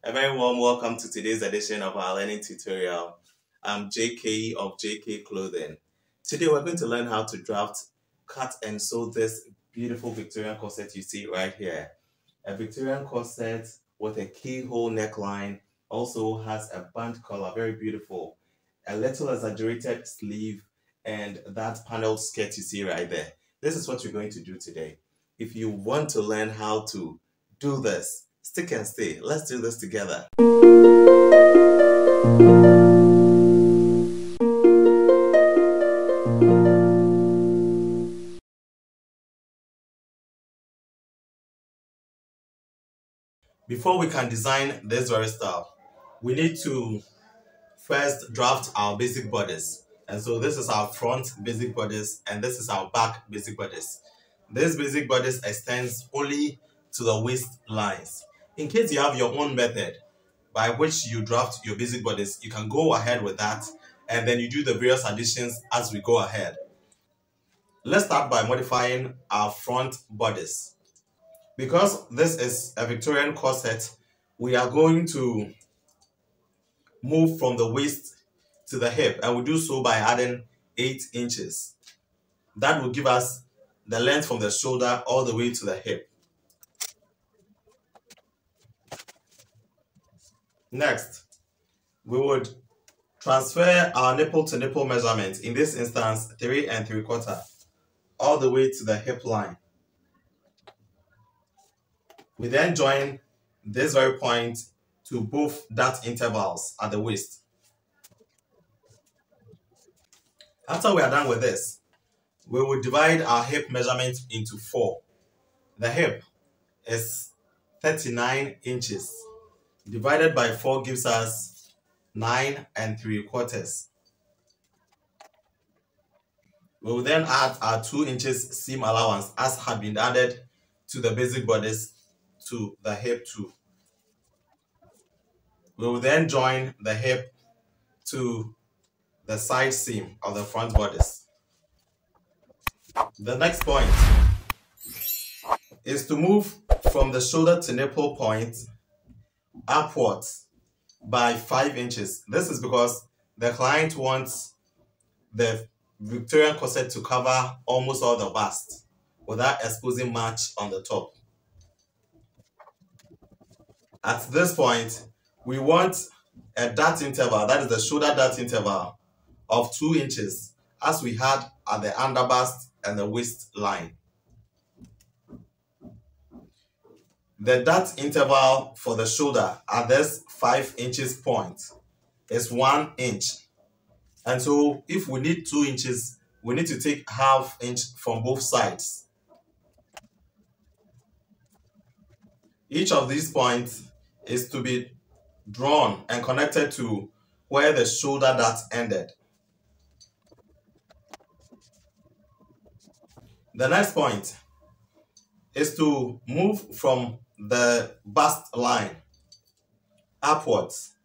A very warm welcome to today's edition of our learning tutorial. I'm JK of JK Clothing. Today we're going to learn how to draft, cut and sew this beautiful Victorian corset you see right here. A Victorian corset with a keyhole neckline, also has a band collar, very beautiful. A little exaggerated sleeve and that paneled skirt you see right there. This is what we're going to do today. If you want to learn how to do this, stick and stay. Let's do this together. Before we can design this very style, we need to first draft our basic bodice. And so this is our front basic bodice and this is our back basic bodice. This basic bodice extends only to the waist lines. In case you have your own method by which you draft your basic bodice, you can go ahead with that and then you do the various additions as we go ahead. Let's start by modifying our front bodice. Because this is a Victorian corset, we are going to move from the waist to the hip, and we do so by adding 8 inches. That will give us the length from the shoulder all the way to the hip. Next, we would transfer our nipple to nipple measurement, in this instance 3 3/4, all the way to the hip line. We then join this very point to both dart intervals at the waist. After we are done with this, we will divide our hip measurement into 4. The hip is 39 inches. Divided by 4 gives us 9 3/4. We will then add our 2 inches seam allowance as had been added to the basic bodice to the hip too. We will then join the hip to the side seam of the front bodice. The next point is to move from the shoulder to nipple point upwards by 5 inches. This is because the client wants the Victorian corset to cover almost all the bust without exposing much on the top. At this point, we want a dart interval, that is the shoulder dart interval, of 2 inches as we had at the underbust and the waistline. The dart interval for the shoulder at this 5 inches point is 1 inch. And so if we need 2 inches, we need to take ½ inch from both sides. Each of these points is to be drawn and connected to where the shoulder dart ended. The next point is to move from the bust line upwards.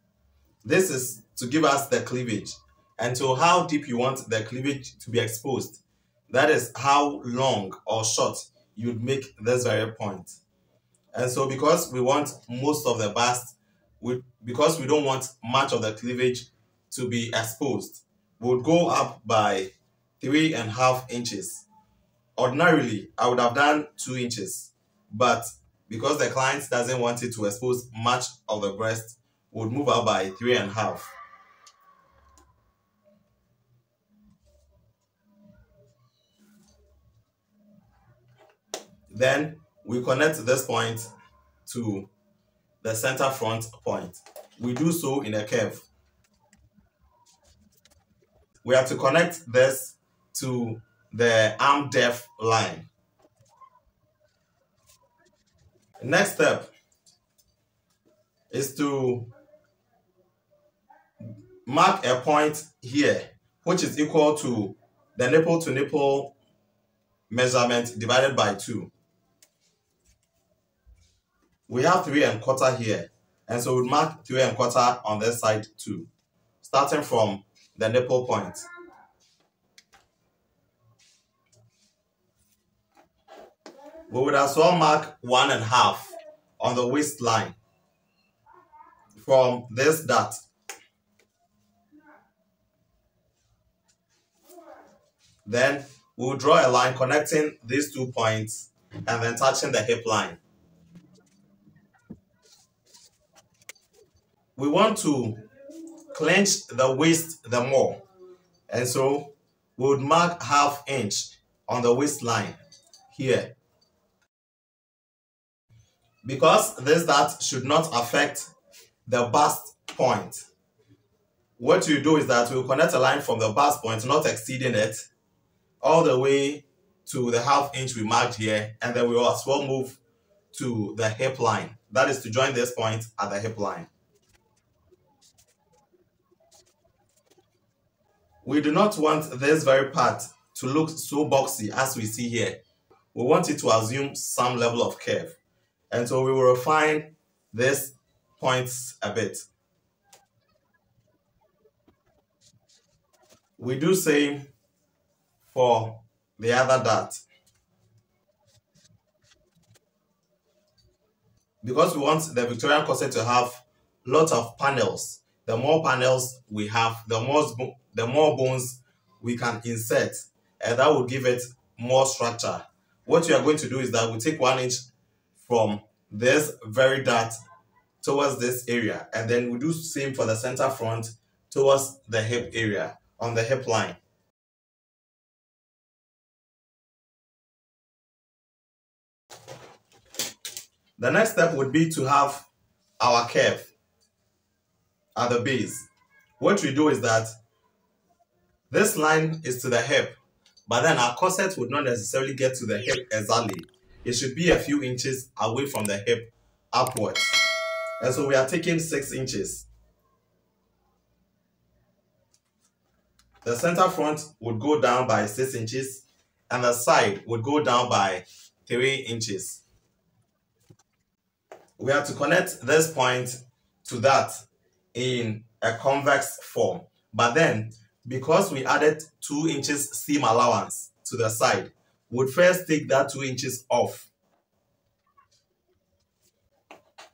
This is to give us the cleavage, and so how deep you want the cleavage to be exposed. That is how long or short you'd make this very point. And so because we want most of the bust, because we don't want much of the cleavage to be exposed, we would go up by 3½ inches. Ordinarily, I would have done 2 inches, but because the client doesn't want it to expose much of the breast, we would move up by 3½. Then we connect this point to the center front point. We do so in a curve. We have to connect this to the arm depth line. Next step is to mark a point here, which is equal to the nipple to nipple measurement divided by 2. We have 3¼ here, and so we'll mark 3¼ on this side too, starting from the nipple point. We would as well mark 1½ on the waistline. from this dot. Then we'll draw a line connecting these 2 points and then touching the hip line. We want to clench the waist the more, and so we would mark 1/2 inch on the waistline here. Because this dot should not affect the bust point, what you do is that we'll connect a line from the bust point, not exceeding it, all the way to the 1/2 inch we marked here, and then we will as well move to the hip line. That is to join this point at the hip line. We do not want this very part to look so boxy as we see here. We want it to assume some level of curve. And so we will refine these points a bit. We do same for the other dot. Because we want the Victorian corset to have lots of panels. The more panels we have, the more bones we can insert, and that will give it more structure. What you are going to do is that we take 1 inch from this very dot towards this area, and then we do the same for the center front towards the hip area on the hip line. The next step would be to have our curve at the base. What we do is that this line is to the hip, but then our corset would not necessarily get to the hip exactly. It should be a few inches away from the hip upwards. And so we are taking 6 inches. The center front would go down by 6 inches, and the side would go down by 3 inches. We have to connect this point to that in a convex form. But then, because we added 2 inches seam allowance to the side, we'd first take that 2 inches off.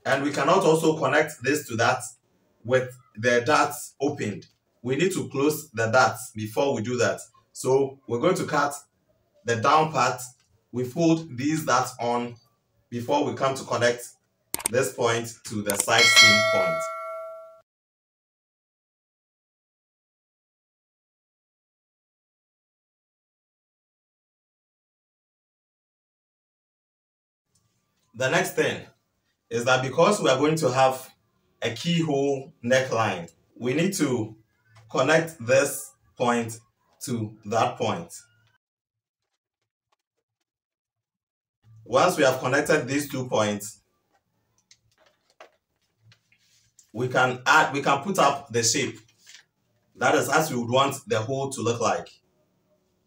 And we cannot also connect this to that with the darts opened. We need to close the darts before we do that. So we're going to cut the down part. We fold these darts on before we come to connect this point to the side seam point. The next thing is that because we are going to have a keyhole neckline, we need to connect this point to that point. Once we have connected these 2 points, we can put up the shape. That is as we would want the hole to look like.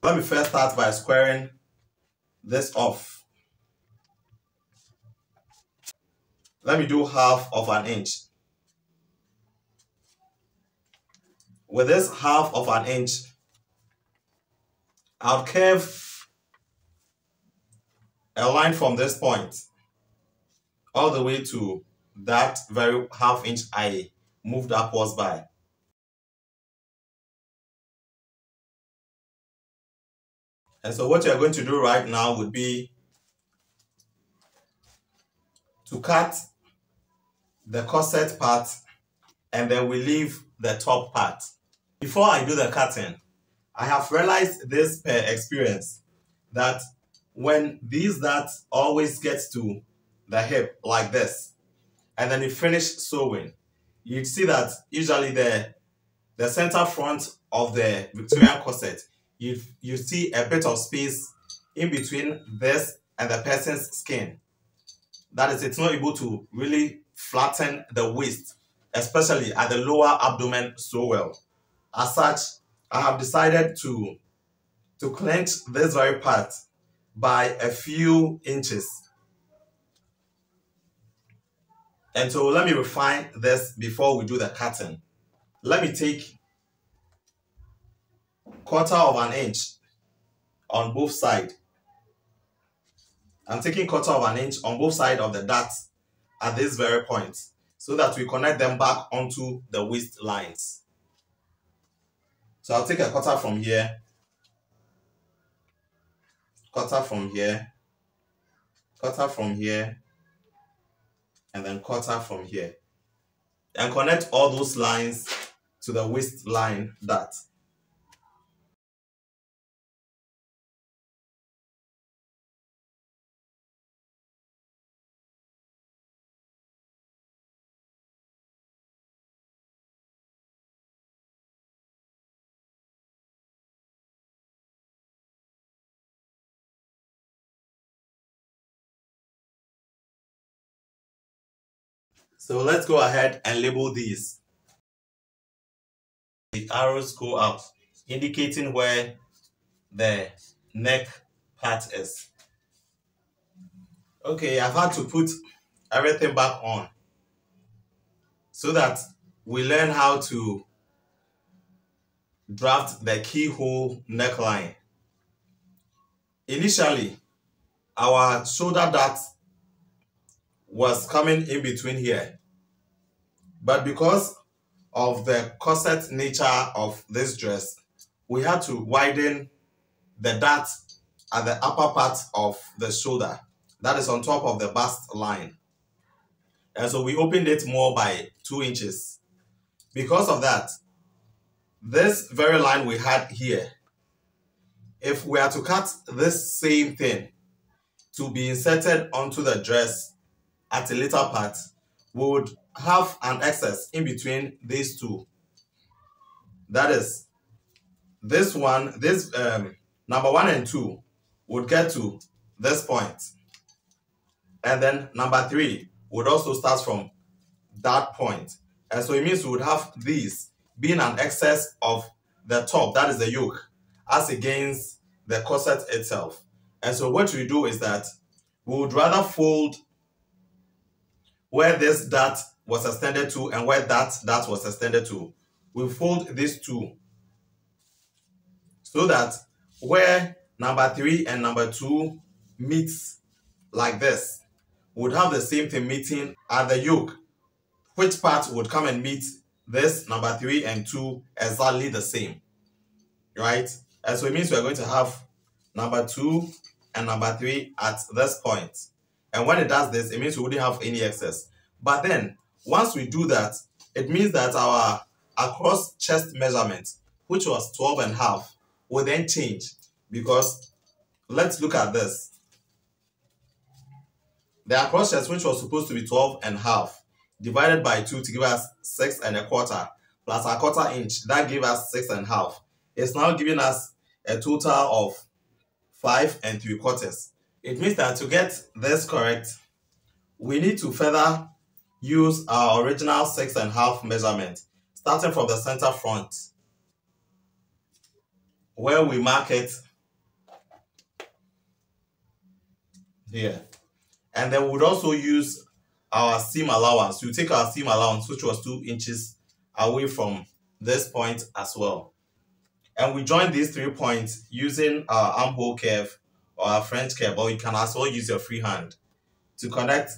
Let me first start by squaring this off. Let me do 1/2 inch. With this 1/2 inch, I'll curve a line from this point all the way to that very 1/2 inch I moved upwards by. And so what you're going to do right now would be to cut the corset part, and then we leave the top part. Before I do the cutting, I have realized this per experience, that when these darts always get to the hip like this, and then you finish sewing, you'd see that usually the center front of the Victorian corset, you see a bit of space in between this and the person's skin. That is, it's not able to really flatten the waist, especially at the lower abdomen, so well. As such, I have decided to clench this very part by a few inches. And so let me refine this before we do the cutting. Let me take 1/4 inch on both sides. I'm taking 1/4 inch on both sides of the dart at this very point. so that we connect them back onto the waist lines. So I'll take a cutter from here, cutter from here, cutter from here, and then cutter from here, and connect all those lines to the waistline dart. So let's go ahead and label these. The arrows go up, indicating where the neck part is. Okay, I've had to put everything back on so that we learn how to draft the keyhole neckline. Initially, our shoulder dart was coming in between here, but because of the corset nature of this dress, we had to widen the dart at the upper part of the shoulder, that is on top of the bust line, and so we opened it more by 2 inches. Because of that, this very line we had here, if we are to cut this same thing to be inserted onto the dress at a later part, we would have an excess in between these two. That is, this one, number 1 and 2 would get to this point, and then number 3 would also start from that point. And so it means we would have these being an excess of the top, that is the yoke, as against the corset itself. And so what we do is that we would rather fold where this dart was extended to and where that dart was extended to. We fold these two so that where number 3 and number 2 meets like this, we would have the same thing meeting at the yoke. Which part would come and meet this number 3 and 2 exactly the same, right? And so it means we're going to have number 2 and number 3 at this point. And when it does this, it means we wouldn't have any excess. But then, once we do that, it means that our across chest measurement, which was 12.5, will then change. Because, let's look at this. The across chest, which was supposed to be 12.5, divided by 2 to give us 6.25, plus a 1/4 inch, that gave us 6.5. It's now giving us a total of 5 3/4. It means that to get this correct, we need to further use our original 6.5 measurement, starting from the center front, where we mark it here. And then we would also use our seam allowance. We take our seam allowance, which was 2 inches away from this point as well. And we join these 3 points using our armhole curve or our French curve, or you can as well use your free hand to connect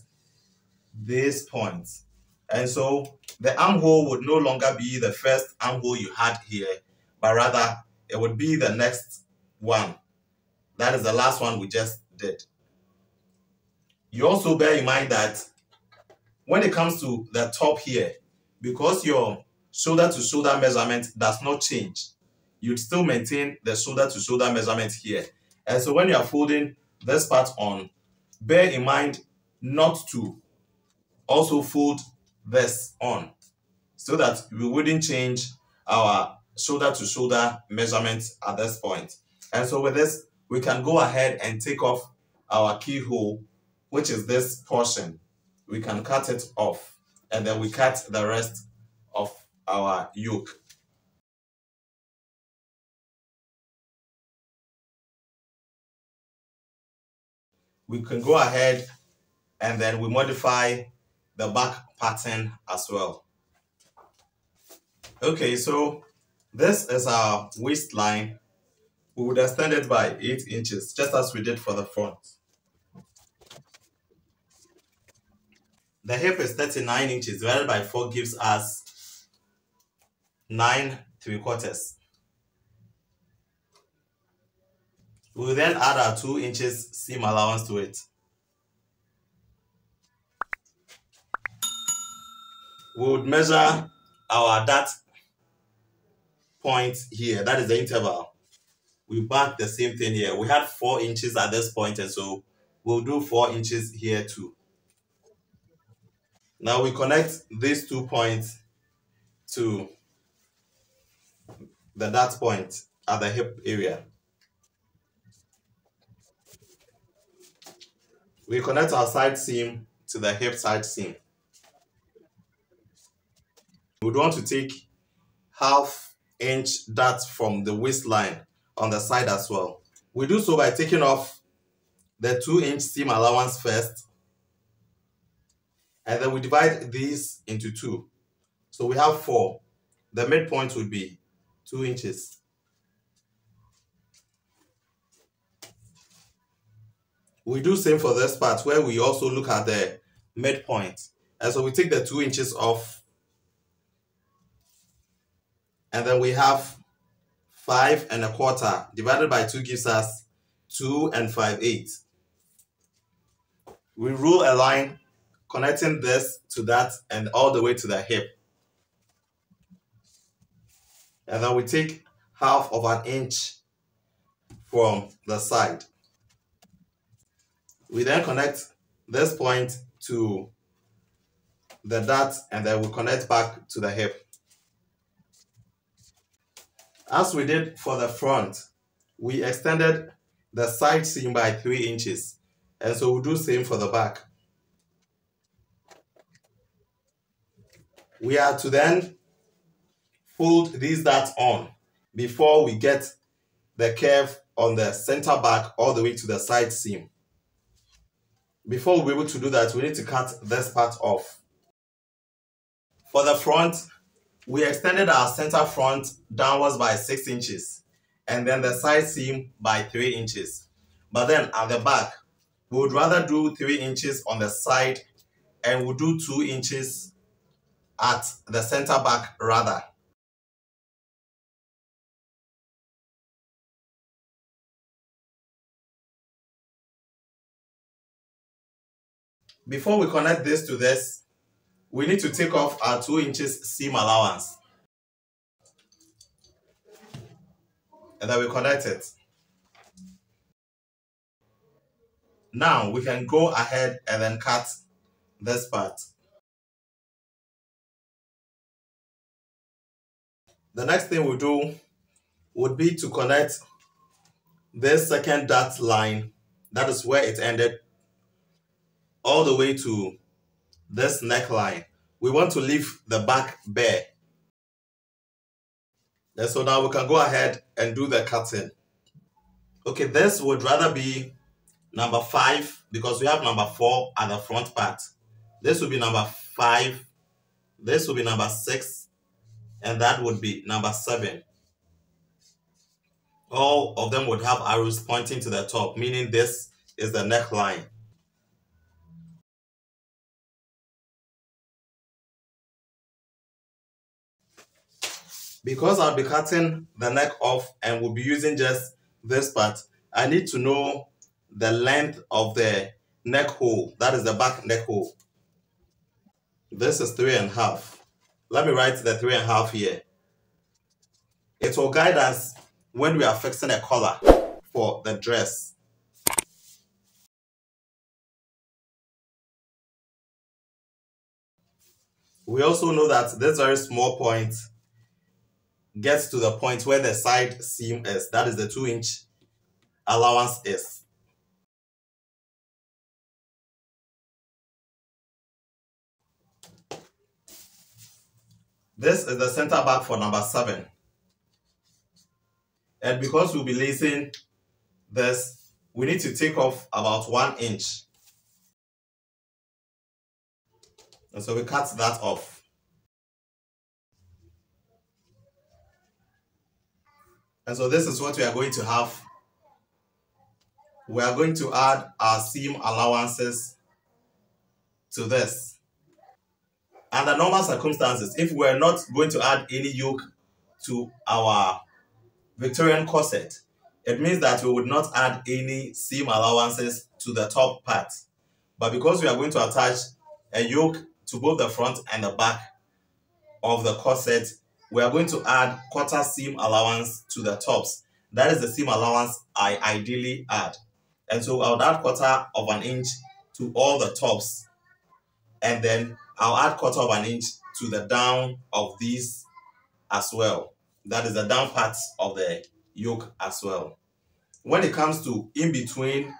these points. And so the armhole would no longer be the first armhole you had here, but rather it would be the next one. That is the last one we just did. You also bear in mind that when it comes to the top here, because your shoulder to shoulder measurement does not change, you'd still maintain the shoulder to shoulder measurement here. And so when you are folding this part on, bear in mind not to also fold this on, so that we wouldn't change our shoulder to shoulder measurement at this point. And so with this, we can go ahead and take off our keyhole, which is this portion. We can cut it off, and then we cut the rest of our yoke. We can go ahead and then we modify the back pattern as well. Okay, so this is our waistline. We would extend it by 8 inches, just as we did for the front. The hip is 39 inches divided by 4 gives us 9 3/4. We'll then add our 2 inches seam allowance to it. We would measure our dart point here, that is the interval. We mark the same thing here. We had 4 inches at this point, and so we'll do 4 inches here too. Now we connect these 2 points to the dart point at the hip area. We connect our side seam to the hip side seam. We would want to take ½ inch dart from the waistline on the side as well. We do so by taking off the 2-inch seam allowance first, and then we divide these into 2. So we have 4. The midpoint would be 2 inches. We do same for this part where we also look at the midpoint. And so we take the 2 inches off, and then we have 5 1/4 divided by 2 gives us 2 5/8. We rule a line connecting this to that and all the way to the hip. And then we take ½ inch from the side. We then connect this point to the dart, and then we connect back to the hip. As we did for the front, we extended the side seam by 3 inches, and so we'll do same for the back. We are to then fold these darts on before we get the curve on the center back all the way to the side seam. Before we'll be able to do that, we need to cut this part off. For the front, we extended our center front downwards by 6 inches and then the side seam by 3 inches. But then at the back, we would rather do 3 inches on the side and we'll do 2 inches at the center back rather. Before we connect this to this, we need to take off our 2 inches seam allowance. And then we connect it. Now we can go ahead and then cut this part. The next thing we'll do would be to connect this second dart line, that is where it ended, all the way to this neckline. We want to leave the back bare. And so now we can go ahead and do the cutting. Okay, this would rather be number 5 because we have number 4 at the front part. This would be number 5, this would be number 6, and that would be number 7. All of them would have arrows pointing to the top, meaning this is the neckline. Because I'll be cutting the neck off and we'll be using just this part, I need to know the length of the neck hole, that is the back neck hole. This is 3.5. Let me write the 3.5 here. It will guide us when we are fixing a collar for the dress. We also know that this very small point gets to the point where the side seam is, that is the 2-inch allowance is. This is the center back for number 7. And because we'll be lacing this, we need to take off about 1 inch. And so we cut that off. And so this is what we are going to have. We are going to add our seam allowances to this. under normal circumstances, if we're not going to add any yoke to our Victorian corset, it means that we would not add any seam allowances to the top part. But because we are going to attach a yoke to both the front and the back of the corset, we are going to add quarter seam allowance to the tops. That is the seam allowance I ideally add. And so I'll add quarter of an inch to all the tops. And then I'll add quarter of an inch to the down of these as well. That is the down parts of the yoke as well. When it comes to in between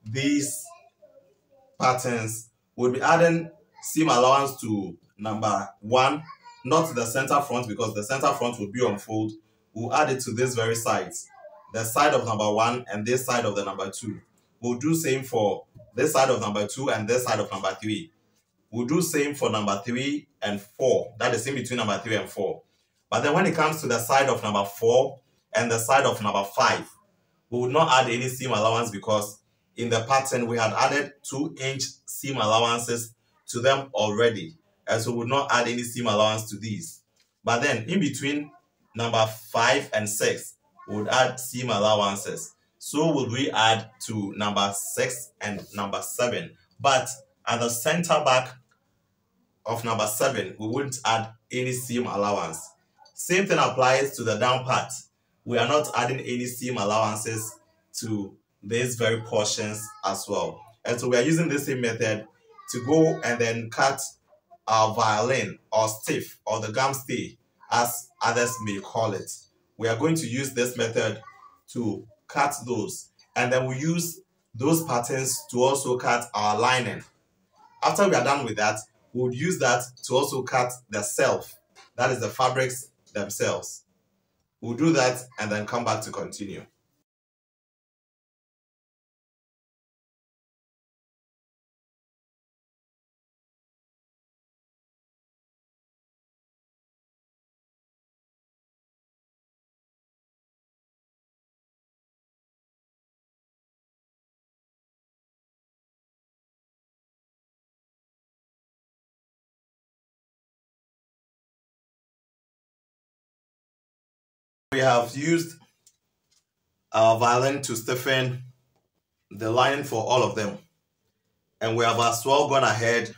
these patterns, we'll be adding seam allowance to number 1, not the center front, because the center front will be on fold. We'll add it to this very sides, the side of number 1 and this side of the number 2. We'll do same for this side of number 2 and this side of number 3. We'll do same for number 3 and 4. That is in between number 3 and 4. But then when it comes to the side of number 4 and the side of number 5, we will not add any seam allowance, because in the pattern we had added 2-inch seam allowances to them already. And so we will not add any seam allowance to these. But then in between number 5 and 6, we would add seam allowances. So will we add to number 6 and number 7. But at the center back of number 7, we wouldn't add any seam allowance. Same thing applies to the down part. We are not adding any seam allowances to these very portions as well. And so we are using the same method to go and then cut our violin or stiff or the gum stay, as others may call it. We are going to use this method to cut those, and then we use those patterns to also cut our lining. After we are done with that, we would use that to also cut the self, that is the fabrics themselves. We'll do that and then come back to continue. We have used our violin to stiffen the lining for all of them, and we have as well gone ahead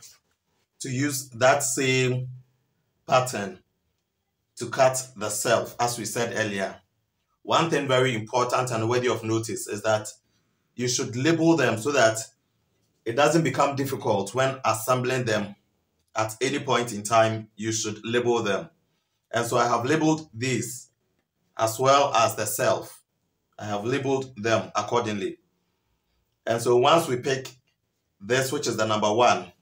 to use that same pattern to cut the self, as we said earlier. One thing very important and worthy of notice is that you should label them so that it doesn't become difficult when assembling them. At any point in time, you should label them. And so I have labeled these as well as the self. I have labeled them accordingly. And so once we pick this, which is the number 1,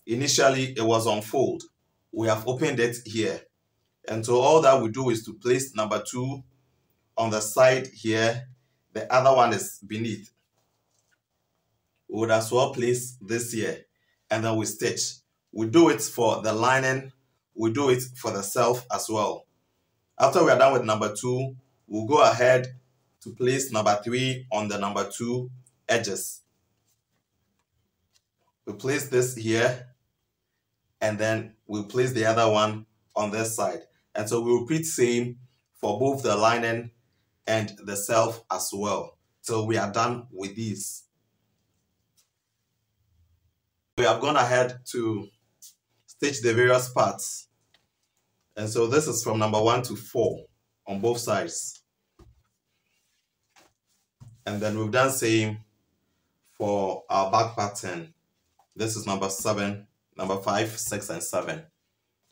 initially it was on fold. We have opened it here. And so all that we do is to place number 2 on the side here. The other one is beneath. We would as well place this here, and then we stitch. We do it for the lining. We do it for the self as well. After we are done with number 2, we'll go ahead to place number 3 on the number 2 edges. We place this here, and then we'll place the other one on this side. And so we'll repeat same for both the lining and the self as well. So we are done with these. We have gone ahead to stitch the various parts. And so this is from number 1 to 4 on both sides. And then we've done same for our back pattern. This is number 7, number 5, 6, and 7.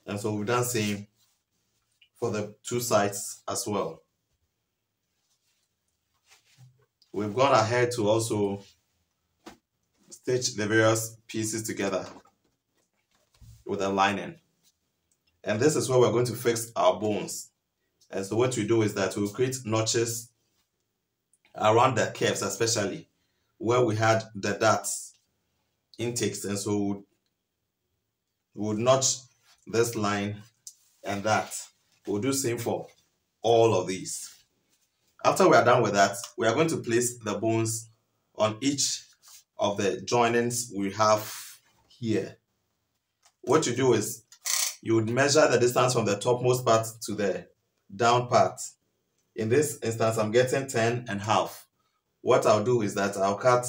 And so we've done same for the 2 sides as well. We've gone ahead to also stitch the various pieces together with a lining. And this is where we're going to fix our bones. And so what we do is that we'll create notches around the curves, especially where we had the darts intakes. And so we would notch this line and that. We'll do same for all of these. After we are done with that, we are going to place the bones on each of the joinings we have here. What you do is you would measure the distance from the topmost part to the down part. In this instance, I'm getting 10.5. What I'll do is that I'll cut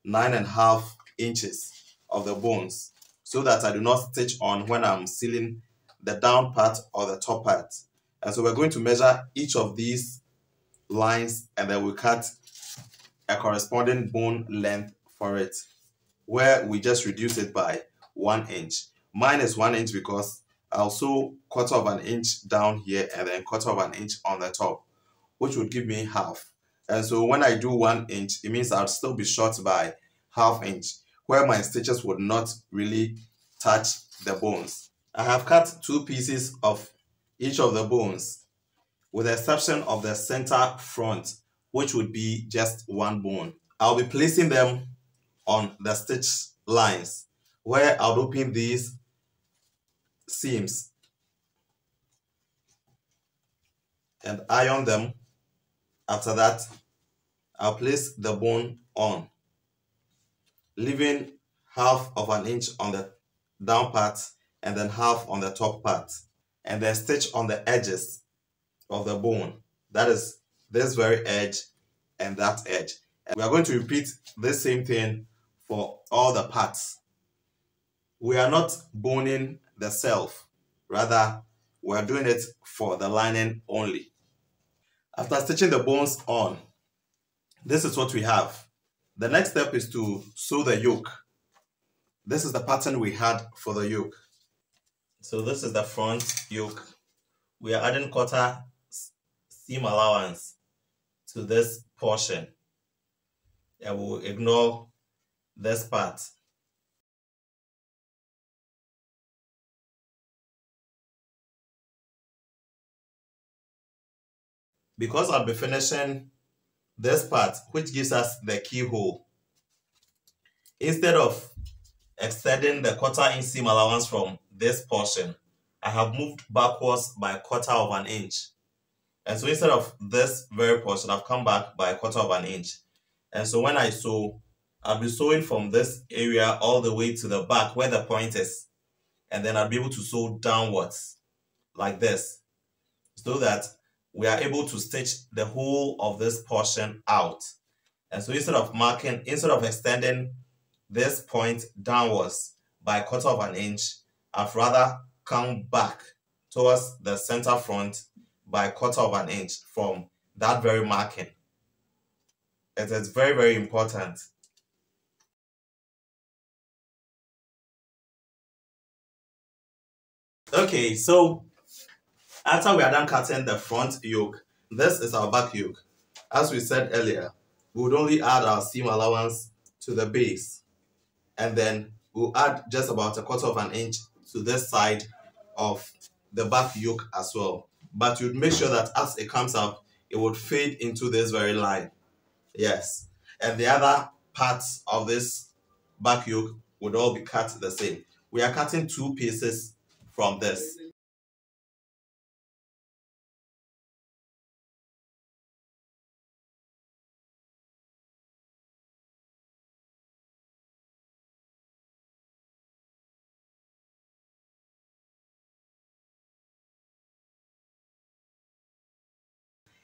9.5 inches of the bones so that I do not stitch on when I'm sealing the down part or the top part. And so we're going to measure each of these lines, and then we'll cut a corresponding bone length for it, where we just reduce it by 1 inch. Mine is 1 inch because I'll sew 1/4 of an inch down here and then 1/4 of an inch on the top, which would give me half. And so when I do 1 inch, it means I'll still be short by ½ inch, where my stitches would not really touch the bones. I have cut 2 pieces of each of the bones, with the exception of the center front, which would be just 1 bone. I'll be placing them on the stitch lines, where I'll open these seams and iron them. After that, I'll place the bone on, leaving ½ of an inch on the down part and then half on the top part, and then stitch on the edges of the bone. That is this very edge and that edge. And we are going to repeat this same thing for all the parts. We are not boning the self, rather we are doing it for the lining only. After stitching the bones on, this is what we have. The next step is to sew the yoke. This is the pattern we had for the yoke. So this is the front yoke. We are adding 1/4 seam allowance to this portion, and we'll ignore this part. Because I'll be finishing this part, which gives us the keyhole, instead of extending the 1/4 inch seam allowance from this portion, I have moved backwards by 1/4 of an inch. And so instead of this very portion, I've come back by 1/4 of an inch. And so when I sew, I'll be sewing from this area all the way to the back where the point is. And then I'll be able to sew downwards like this, so that we are able to stitch the whole of this portion out. And so instead of extending this point downwards by 1/4 of an inch, I've rather come back towards the center front by 1/4 of an inch from that very marking. It is very, very important. Okay, so after we are done cutting the front yoke, this is our back yoke. As we said earlier, we would only add our seam allowance to the base, and then we'll add just about 1/4 of an inch to this side of the back yoke as well. But you'd make sure that as it comes up, it would fade into this very line. Yes. And the other parts of this back yoke would all be cut the same. We are cutting 2 pieces from this.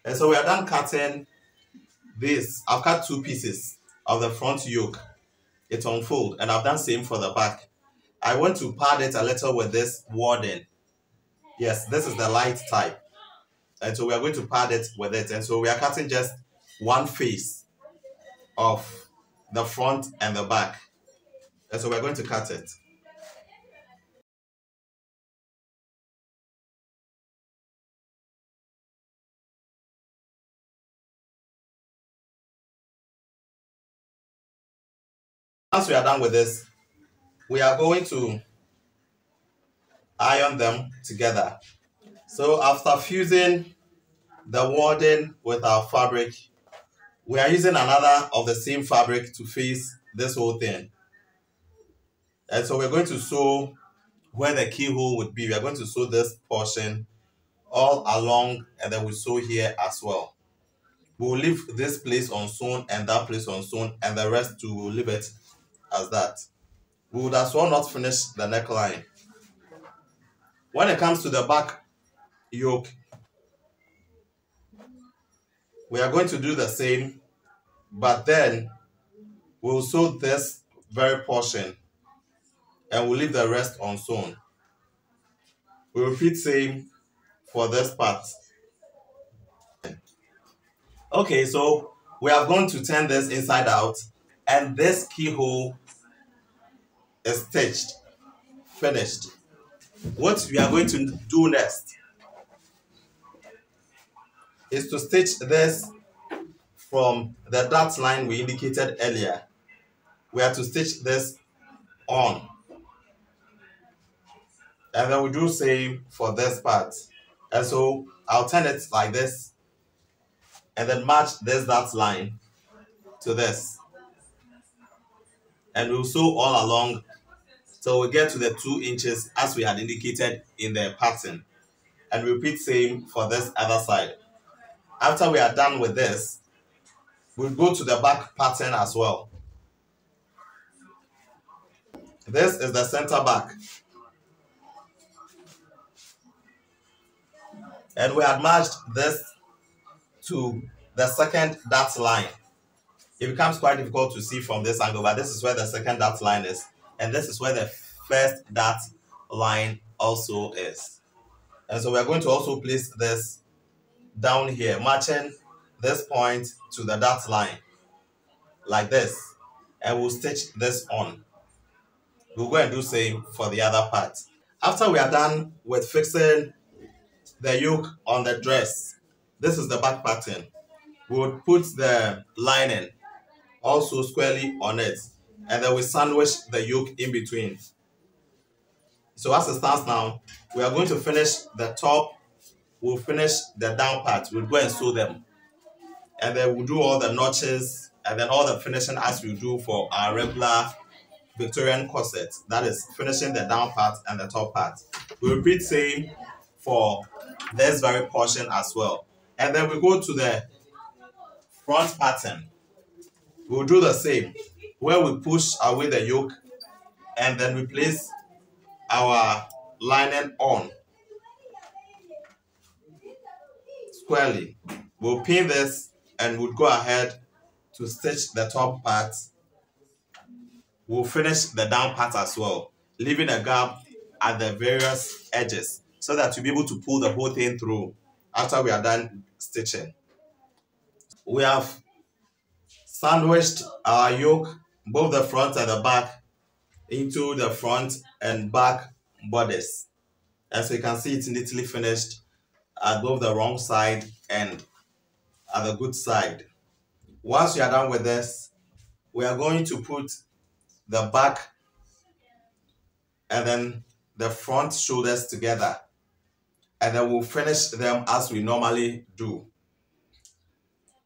And so we are done cutting this. I've cut 2 pieces of the front yoke. It unfolds, and I've done same for the back. I want to pad it a little with this wording. Yes, this is the light type. And so we are going to pad it with it. And so we are cutting just 1 face of the front and the back. And so we're going to cut it. Once we are done with this, we are going to iron them together. So after fusing the wording with our fabric, we are using another of the same fabric to face this whole thing. And so we're going to sew where the keyhole would be. We are going to sew this portion all along, and then we sew here as well. We will leave this place unsewn and that place unsewn, and the rest we will leave it as that. We would as well not finish the neckline. When it comes to the back yoke, we are going to do the same, but then we'll sew this very portion and we'll leave the rest unsewn. We'll repeat same for this part. Okay, so we are going to turn this inside out, and this keyhole is stitched, finished. What we are going to do next is to stitch this from the dot line we indicated earlier. We have to stitch this on, and then we do same for this part. And so I'll turn it like this and then match this dot line to this, and we'll sew all along till we get to the 2 inches as we had indicated in the pattern, and repeat same for this other side. After we are done with this, we'll go to the back pattern as well. This is the center back, and we had matched this to the second dot line. It becomes quite difficult to see from this angle, but this is where the second dot line is, and this is where the first dot line also is. And so we are going to also place this down here, matching this point to the dot line like this, and we'll stitch this on. We'll go and do same for the other part. After we are done with fixing the yoke on the dress, this is the back pattern. We would put the lining also squarely on it, and then we sandwich the yoke in between. So as it stands now, we are going to finish the top, we'll finish the down part, we'll go and sew them, and then we'll do all the notches and then all the finishing as we do for our regular Victorian corset. That is finishing the down part and the top part. We'll repeat same for this very portion as well, and then we go to the front pattern. We'll do the same, where we push away the yoke and then we place our lining on squarely. We'll pin this and we'll go ahead to stitch the top part. We'll finish the down part as well, leaving a gap at the various edges so that you'll be able to pull the whole thing through after we are done stitching. We have sandwiched our yoke, both the front and the back, into the front and back bodice. As you can see, it's neatly finished at both the wrong side and at the good side. Once you are done with this, we are going to put the back and then the front shoulders together, and then we'll finish them as we normally do.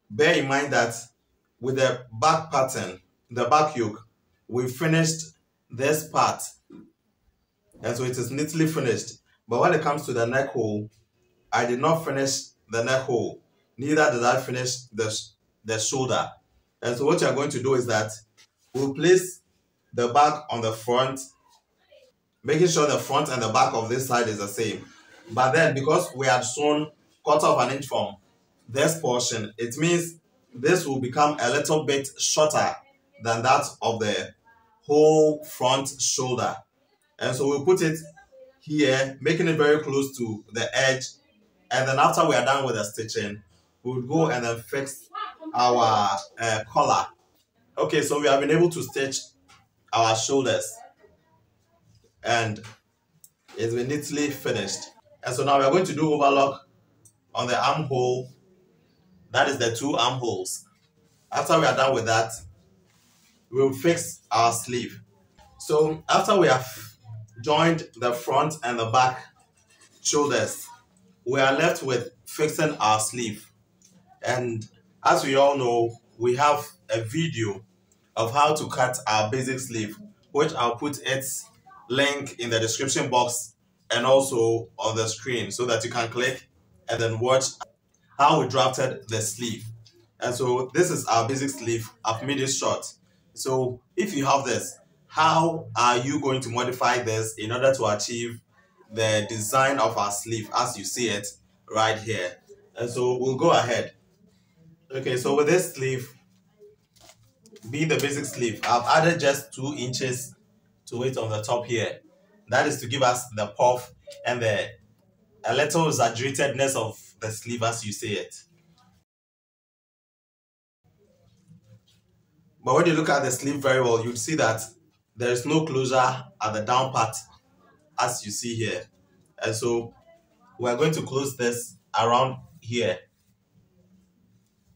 Bear in mind that with the back pattern, the back yoke, we finished this part, and so it is neatly finished. But when it comes to the neck hole, I did not finish the neck hole, neither did I finish the shoulder. And so what you are going to do is that we'll place the back on the front, making sure the front and the back of this side is the same. But then because we had sewn 1/4 inch from this portion, it means this will become a little bit shorter than that of the whole front shoulder. And so we'll put it here, making it very close to the edge. And then after we are done with the stitching, we'll go and then fix our collar. Okay, so we have been able to stitch our shoulders and it's been neatly finished. And so now we are going to do overlock on the armhole. That is the 2 armholes. After we are done with that, we'll fix our sleeve. So after we have joined the front and the back shoulders, we are left with fixing our sleeve. And as we all know, we have a video of how to cut our basic sleeve, which I'll put its link in the description box and also on the screen so that you can click and then watch how we drafted the sleeve. And so this is our basic sleeve. I've made it short. So if you have this, how are you going to modify this in order to achieve the design of our sleeve as you see it right here. And so we'll go ahead. Okay, so with this sleeve, being the basic sleeve, I've added just 2 inches to it on the top here. That is to give us the puff and the a little exaggeratedness of the sleeve as you see it. But when you look at the sleeve very well, you'll see that there is no closure at the down part as you see here. And so we're going to close this around here,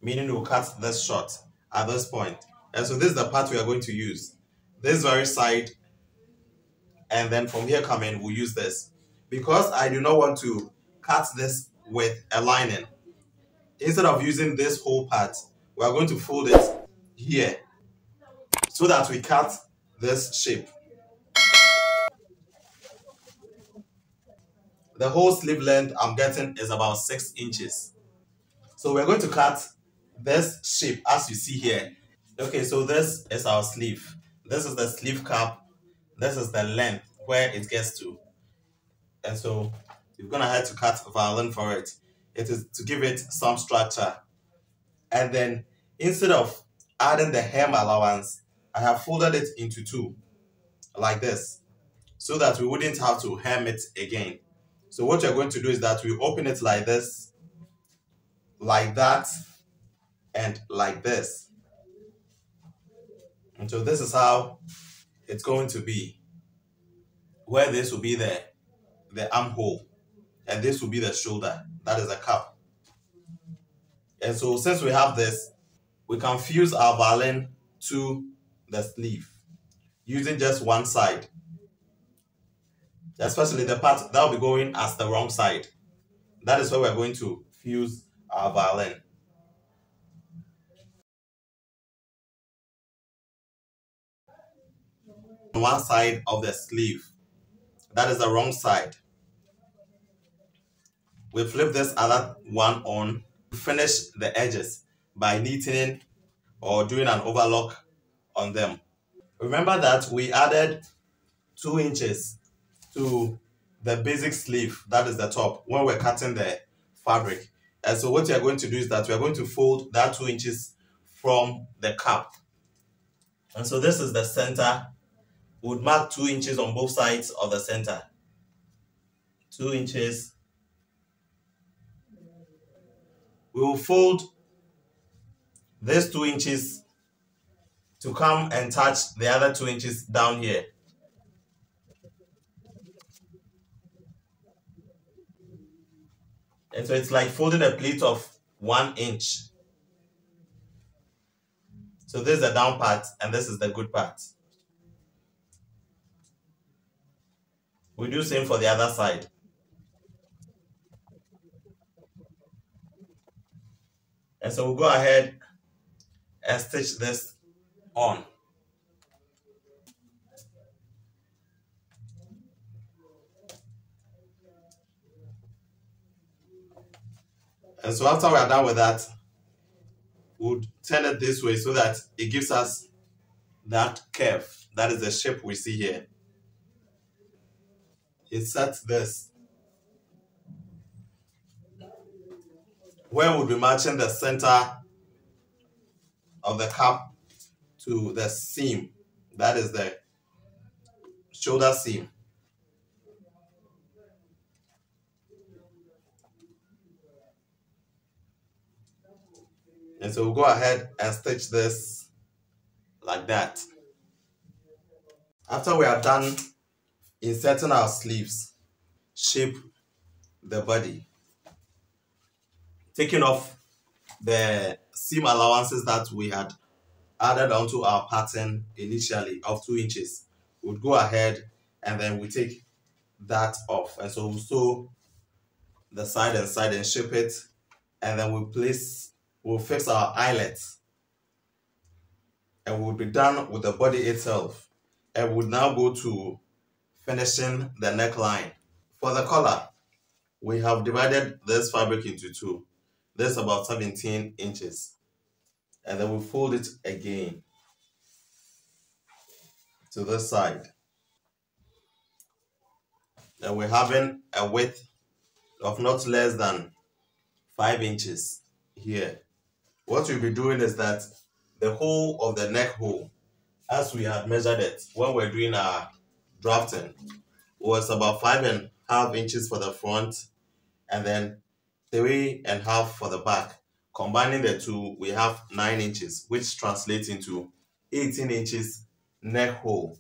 meaning we'll cut this short at this point. And so this is the part we are going to use. This very side, and then from here coming, we'll use this. Because I do not want to cut this with a lining, instead of using this whole part, we are going to fold it here so that we cut this shape. The whole sleeve length I'm getting is about 6 inches. So we're going to cut this shape as you see here. Okay, so this is our sleeve. This is the sleeve cap. This is the length where it gets to. And so we're going to have to cut a violin for it. It is to give it some structure. And then instead of adding the hem allowance, I have folded it into 2 like this so that we wouldn't have to hem it again. So what you're going to do is that we open it like this, like that, and like this. And so this is how it's going to be, where this will be the armhole, and this will be the shoulder. That is a cup. And so since we have this, we can fuse our violin to the sleeve using just one side, especially the part that will be going as the wrong side. That is where we're going to fuse our violin. One side of the sleeve, that is the wrong side. We flip this other one on, finish the edges by neatening or doing an overlock on them. Remember that we added 2 inches to the basic sleeve, that is the top, when we're cutting the fabric. And so what we are going to do is that we are going to fold that 2 inches from the cap. And so this is the center. We would mark 2 inches on both sides of the center. 2 inches. We will fold this 2 inches to come and touch the other 2 inches down here. And so it's like folding a pleat of 1 inch. So this is the down part and this is the good part. We do same for the other side. And so we'll go ahead and stitch this on. And so after we are done with that, we'll turn it this way so that it gives us that curve. That is the shape we see here. It sets this where we'll be matching the center of the cap to the seam. That is the shoulder seam. And so we'll go ahead and stitch this like that. After we are done inserting our sleeves, shape the body, taking off the seam allowances that we had added onto our pattern initially of 2 inches, we'll go ahead and then we take that off. And so we'll sew the side and side and shape it, and then we'll fix our eyelets, and we'll be done with the body itself. And we'll now go to finishing the neckline. For the collar, we have divided this fabric into 2. This is about 17 inches. And then we'll fold it again to this side. And we're having a width of not less than 5 inches here. What we'll be doing is that the hole of the neck hole, as we had measured it when we're doing our drafting, was about 5.5 inches for the front and then 3.5 for the back. Combining the two, we have 9 inches, which translates into 18 inches neck hole.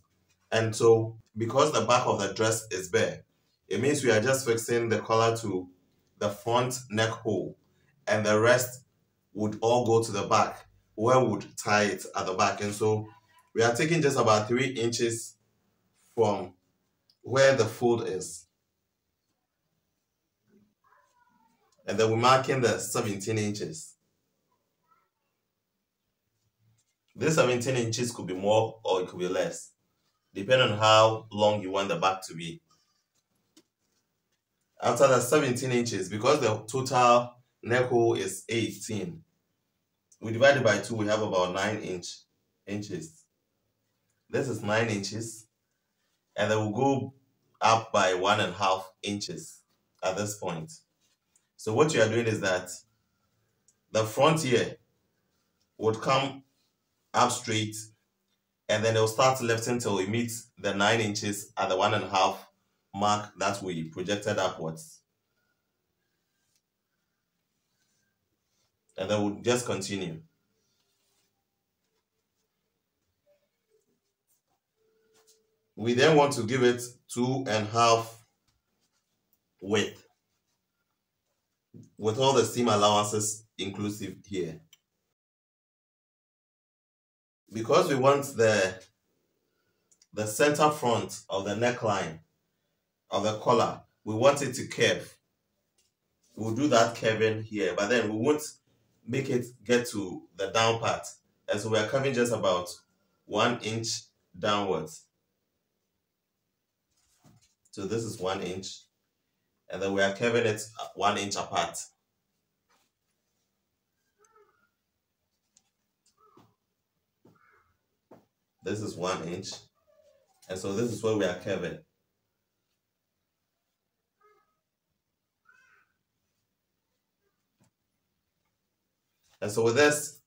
And so, because the back of the dress is bare, it means we are just fixing the collar to the front neck hole, and the rest would all go to the back, where we would tie it at the back. And so, we are taking just about 3 inches from where the fold is. And then we're marking the 17 inches. This 17 inches could be more or it could be less, depending on how long you want the back to be. After the 17 inches, because the total neck hole is 18, we divide it by 2, we have about 9 inches. This is 9 inches, and then we'll go up by 1.5 inches at this point. So what you are doing is that the front here would come up straight, and then it will start lifting till it meets the 9 inches at the 1.5 mark that we projected upwards. And then we'll just continue. We then want to give it 2.5 width, with all the seam allowances inclusive here. Because we want the center front of the neckline of the collar, we want it to curve. We'll do that curving here, but then we won't make it get to the down part. And so we are curving just about 1 inch downwards. So this is 1 inch, and then we are curving it 1 inch apart. This is 1 inch, and so this is where we are curving. And so with this,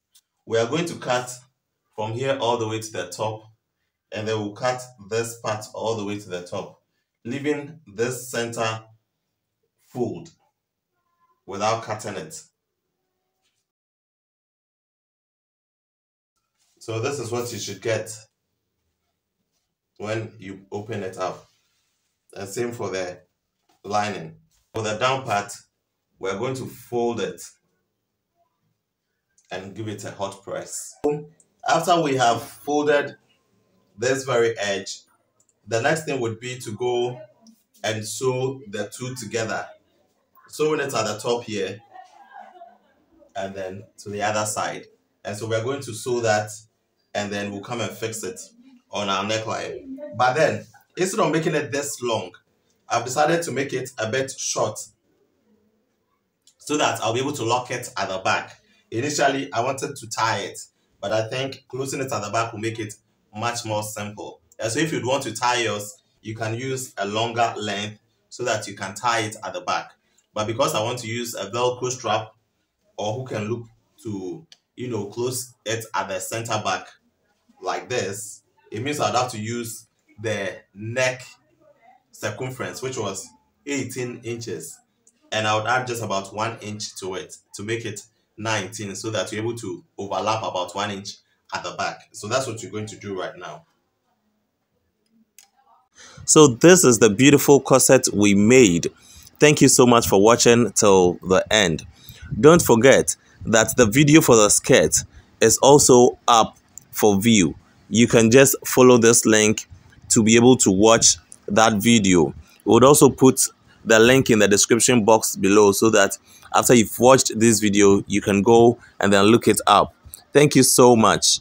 we are going to cut from here all the way to the top, and then we'll cut this part all the way to the top, leaving this center fold without cutting it. So this is what you should get when you open it up. And same for the lining. For the down part, we're going to fold it and give it a hot press. After we have folded this very edge, the next thing would be to go and sew the two together. Sewing it at the top here and then to the other side. And so we're going to sew that, and then we'll come and fix it on our neckline. But then, instead of making it this long, I've decided to make it a bit short so that I'll be able to lock it at the back. Initially, I wanted to tie it, but I think closing it at the back will make it much more simple. And so if you'd want to tie yours, you can use a longer length so that you can tie it at the back. But because I want to use a Velcro strap or hook and loop to, close it at the center back like this, it means I'd have to use the neck circumference, which was 18 inches. And I would add just about 1 inch to it to make it 19, so that you're able to overlap about 1 inch at the back. So that's what you're going to do right now. So this is the beautiful corset we made. Thank you so much for watching till the end. Don't forget that the video for the skirt is also up for view. You can just follow this link to be able to watch that video. We would also put the link in the description box below so that after you've watched this video, you can go and then look it up. Thank you so much.